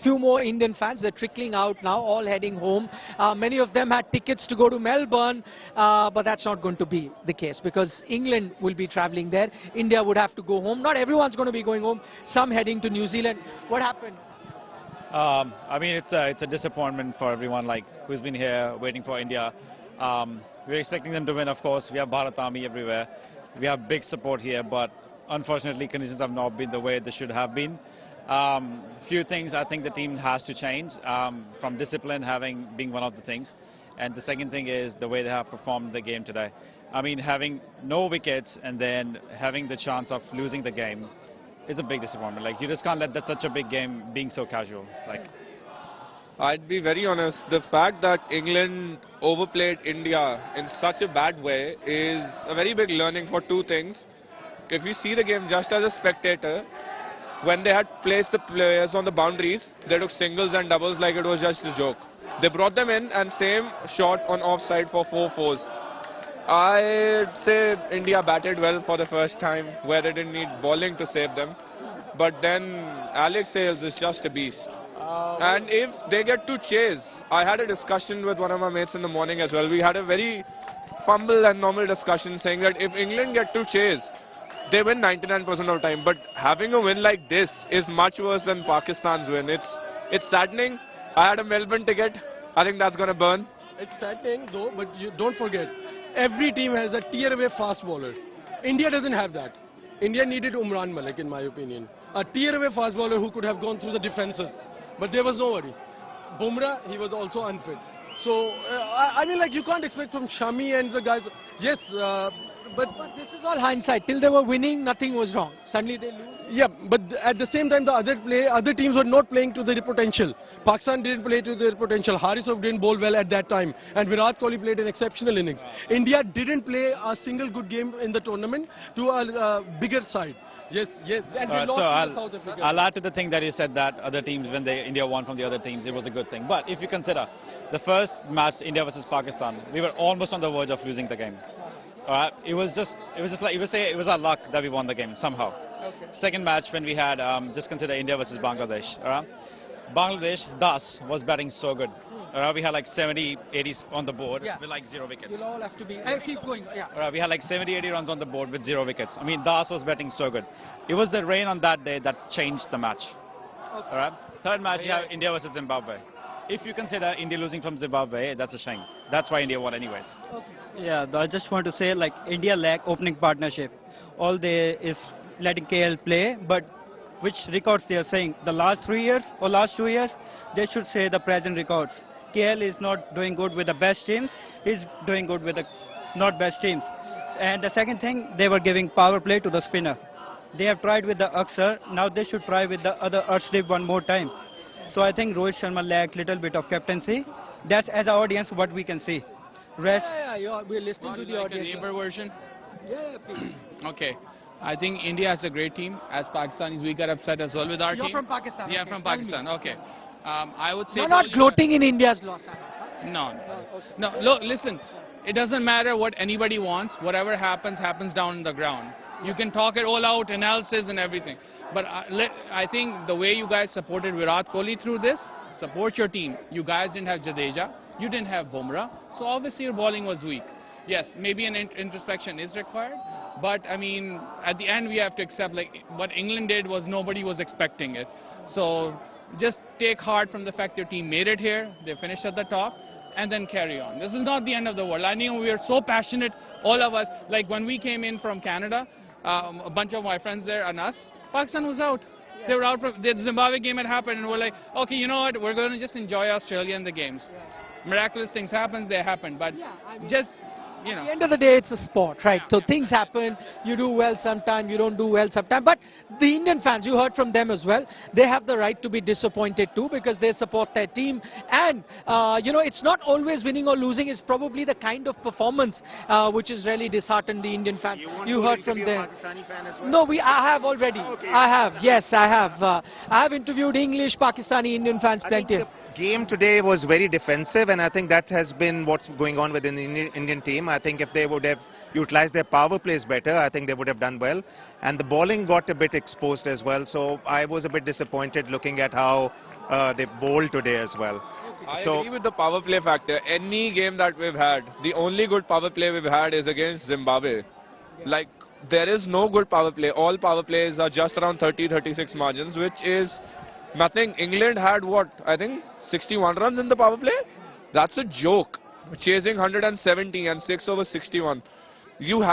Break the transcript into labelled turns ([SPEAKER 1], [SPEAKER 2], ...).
[SPEAKER 1] few more Indian fans. They're trickling out now, all heading home. Many of them had tickets to go to Melbourne, but that's not going to be the case because England will be travelling there. India would have to go home. Not everyone's going to be going home. Some heading to New Zealand. What happened?
[SPEAKER 2] I mean, it's a disappointment for everyone like who's been here waiting for India. We're expecting them to win, of course. We have Bharat Army everywhere. We have big support here, but unfortunately conditions have not been the way they should have been. Few things I think the team has to change, from discipline being one of the things. And the second thing is the way they have performed the game today. I mean, having no wickets and then having the chance of losing the game is a big disappointment. Like, you just can't let that such a big game being so casual. Like,
[SPEAKER 3] I'd be very honest, the fact that England overplayed India in such a bad way is a very big learning for two things. If you see the game just as a spectator, when they had placed the players on the boundaries, they took singles and doubles like it was just a joke. They brought them in and same shot on offside for 4-4s. I'd say India batted well for the first time, where they didn't need bowling to save them. But then Alex Hales is just a beast. And if they get to chase, I had a discussion with one of my mates in the morning as well. We had a very fumble and normal discussion saying that if England get to chase, they win 99% of the time. But having a win like this is much worse than Pakistan's win. It's saddening. I had a Melbourne ticket. I think that's going to burn.
[SPEAKER 4] It's saddening though, but you don't forget, every team has a tier-away fast bowler. India doesn't have that. India needed Umran Malik, in my opinion. A tier-away fast bowler who could have gone through the defences. But there was nobody. Bumrah, he was also unfit. So, I mean, like, you can't expect from Shami and the guys. Yes, but
[SPEAKER 1] this is all hindsight. Till they were winning, nothing was wrong. Suddenly they lose.
[SPEAKER 4] Yeah, but at the same time, the other teams were not playing to their potential. Pakistan didn't play to their potential. Harisov didn't bowl well at that time. And Virat Kohli played an exceptional innings. India didn't play a single good game in the tournament to a bigger side. Yes, and we lost to South Africa.
[SPEAKER 2] I'll add to the thing that you said that other teams, when India won from the other teams, it was a good thing. But if you consider the first match, India versus Pakistan, we were almost on the verge of losing the game. It was just like, you would say it was our luck that we won the game somehow.
[SPEAKER 1] Okay.
[SPEAKER 2] Second match, when we had, just consider India versus Bangladesh. Bangladesh, Das was batting so good. We had like 70, 80s on the board with like 0 wickets.
[SPEAKER 1] You'll all have to be... keep going, yeah.
[SPEAKER 2] We had like 70, 80 runs on the board with 0 wickets. I mean, Das was batting so good. It was the rain on that day that changed the match. Okay. Third match, you have India versus Zimbabwe. If you consider India losing from Zimbabwe, that's a shame. That's why India won anyways.
[SPEAKER 1] Okay.
[SPEAKER 5] Yeah, I just want to say, like, India lack opening partnership. All they is letting KL play, but which records they are saying? The last 3 years or last 2 years, they should say the present records. KL is not doing good with the best teams, he's doing good with the not best teams. And the second thing, they were giving power play to the spinner. They have tried with the Aksar, now they should try with the other Arshdeep one more time. So I think Rohit Sharma lacked little bit of captaincy. That's, as an audience, what we can see. Rest.
[SPEAKER 1] We're listening to the audience.
[SPEAKER 6] A neighbor version?
[SPEAKER 1] Yeah, please.
[SPEAKER 6] Okay. I think India has a great team. As Pakistanis, we got upset as well with our team.
[SPEAKER 1] You're from Pakistan.
[SPEAKER 6] Yeah,
[SPEAKER 1] okay.
[SPEAKER 6] from Pakistan. Okay. I would say...
[SPEAKER 1] You're not gloating in India's loss.
[SPEAKER 6] No. No, look, listen. It doesn't matter what anybody wants. Whatever happens, happens down on the ground. You can talk it all out, analysis and everything. But I think the way you guys supported Virat Kohli through this, support your team. You guys didn't have Jadeja. You didn't have Bumrah. So obviously your bowling was weak. Yes, maybe an introspection is required. But, I mean, at the end we have to accept, like, what England did was nobody was expecting it. So just take heart from the fact your team made it here. They finished at the top. And then carry on. This is not the end of the world. I know we are so passionate, all of us. Like when we came in from Canada, a bunch of my friends there and us, Pakistan was out. Yes. They were out from the Zimbabwe game had happened, and we're like, okay, you know what? We're going to just enjoy Australia and the games. Yeah. Miraculous things happen, they happen, but just. You know.
[SPEAKER 1] At the end of the day, it's a sport, right? So things happen, you do well sometime, you don't do well sometime. But the Indian fans, you heard from them as well, they have the right to be disappointed too because they support their team. And, you know, it's not always winning or losing, it's probably the kind of performance which has really disheartened the Indian fans. You heard from them.
[SPEAKER 7] Pakistani fan as well?
[SPEAKER 1] No, I have already.
[SPEAKER 7] Okay.
[SPEAKER 1] I have, yes, I have. I have interviewed English, Pakistani, Indian fans plenty.
[SPEAKER 7] Game today was very defensive, and I think that has been what's going on within the Indian team. I think if they would have utilized their power plays better, I think they would have done well. And the bowling got a bit exposed as well, so I was a bit disappointed looking at how they bowled today as well.
[SPEAKER 3] I agree with the power play factor. Any game that we've had, the only good power play we've had is against Zimbabwe. Like, there is no good power play. All power plays are just around 30-36 margins, which is nothing. England had what? I think 61 runs in the power play? That's a joke. Chasing 170 and 6 over 61. You have